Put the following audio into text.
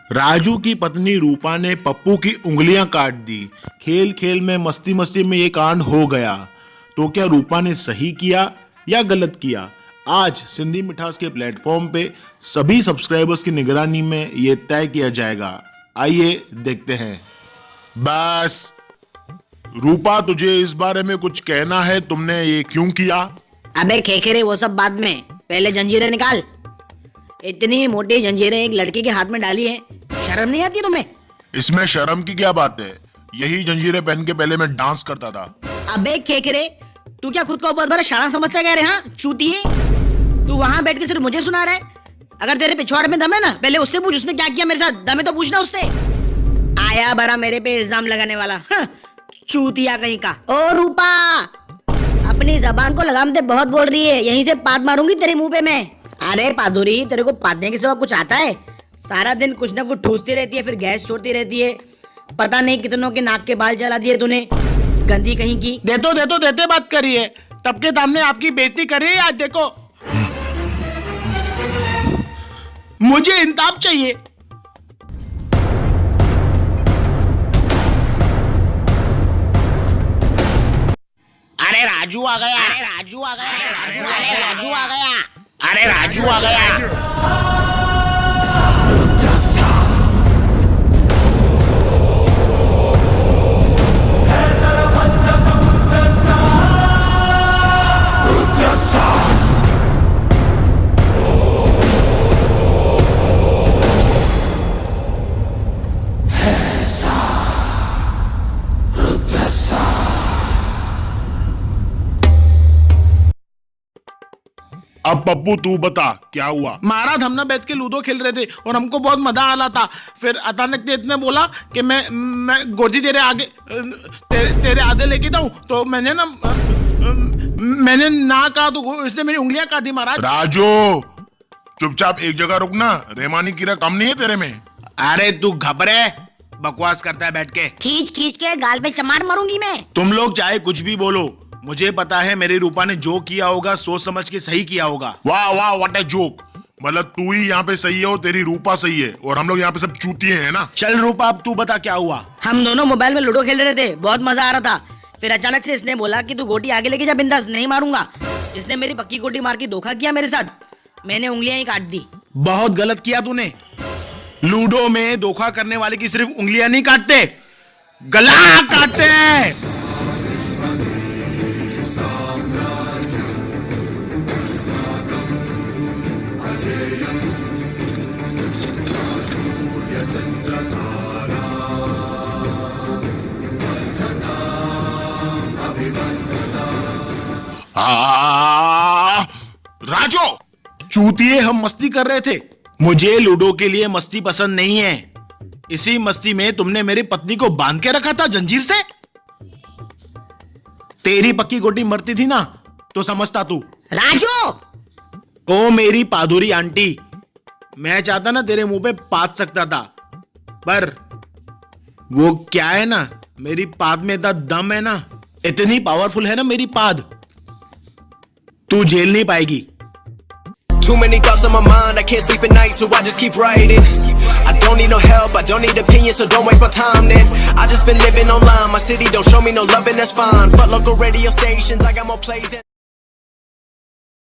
राजू की पत्नी रूपा ने पप्पू की उंगलियां काट दी। खेल खेल में मस्ती मस्ती में ये कांड हो गया। तो क्या रूपा ने सही किया या गलत किया? आज सिंधी मिठास के प्लेटफॉर्म पे सभी सब्सक्राइबर्स की निगरानी में ये तय किया जाएगा। आइए देखते हैं। बस रूपा, तुझे इस बारे में कुछ कहना है? तुमने ये क्यों किया? अबे खेखेरे, वो सब बाद में, पहले जंजीरें निकाल। इतनी मोटी जंजीरें एक लड़की के हाथ में डाली है, शर्म नहीं आती तुम्हें? इसमें शर्म की क्या बात है? यही जंजीरें पहन के पहले मैं डांस करता था। अबे खेखेरे, तू क्या खुद को बहुत बड़ा शाना समझता है? हाँ चूतिए, तू वहां बैठ के सिर्फ मुझे सुना रहा है। अगर तेरे पिछवाड़े में दम है ना, पहले उससे पूछ उसने क्या किया मेरे साथ। दम है तो पूछना उससे। आया बड़ा मेरे पे इल्जाम लगाने वाला, चूतिया कहीं का। ओ रूपा, अपनी जबान को लगाम दे, बहुत बोल रही है। यहीं से पाद मारूंगी तेरे मुंह पे मैं। अरे पादुरी, तेरे को पादने के सिवा कुछ आता है? सारा दिन कुछ ना कुछ ठूसती रहती है, फिर गैस छोड़ती रहती है। पता नहीं कितनों के नाक के बाल जला दिए तूने, गंदी कहीं की। देते बात करिए, तब के सामने आपकी बेइज्जती कर रही है। आज देखो, मुझे इंसाफ चाहिए। अरे राजू आ गया, अरे राजू आ गया, अरे राजू आ गया, अरे राजू आ गया। अब पप्पू तू बता क्या हुआ? महाराज, हम ना बैठ के लूडो खेल रहे थे और हमको बहुत मजा आ रहा था। फिर अचानक तेज ने बोला कि मैं गोदी तेरे आगे तेरे आगे लेके जाऊं, तो मैंने ना कहा, तो इसने मेरी उंगलियां काटी। महाराज राजू, चुपचाप एक जगह रुकना। रेमानी कीड़ा कम नहीं है तेरे में? अरे तू घबरे, बकवास करता है बैठ के। खींच खींच के गाल पे चमाट मारूंगी मैं। तुम लोग चाहे कुछ भी बोलो, मुझे पता है मेरी रूपा ने जो किया होगा सोच समझ के सही किया होगा। वाह वाह, व्हाट अ जोक। मतलब तू ही यहाँ पे सही है और तेरी रूपा सही है और हम लोग यहाँ पे सब चूतिए हैं ना। चल रूपा, अब तू बता क्या हुआ। हम दोनों मोबाइल में लूडो खेल रहे थे, बहुत मजा आ रहा था। फिर अचानक से इसने बोला कि तू गोटी आगे लेके जा, बिंदास, नहीं मारूंगा। इसने मेरी पक्की गोटी मार के धोखा किया मेरे साथ। मैंने उंगलियां ही काट दी। बहुत गलत किया तूने। लूडो में धोखा करने वाले की सिर्फ उंगलियां नहीं काटते, गला काटते हैं। राजू, चूतिए, हम मस्ती कर रहे थे। मुझे लूडो के लिए मस्ती पसंद नहीं है। इसी मस्ती में तुमने मेरी पत्नी को बांध के रखा था जंजीर से। तेरी पक्की गोटी मरती थी ना, तो समझता तू। राजू, ओ मेरी पादुरी आंटी, मैं चाहता ना तेरे मुंह पे पाद सकता था, पर वो क्या है ना, मेरी पाद में इतना दम है ना, इतनी पावरफुल है ना मेरी पाद, तू झेल नहीं पाएगी। Too many thoughts on my mind, I can't sleep at night, so I just keep writing. I don't need no help, I don't need opinions, so don't waste my time then. I just been living online, my city don't show me no love and that's fine. Fuck local radio stations, I got more plays than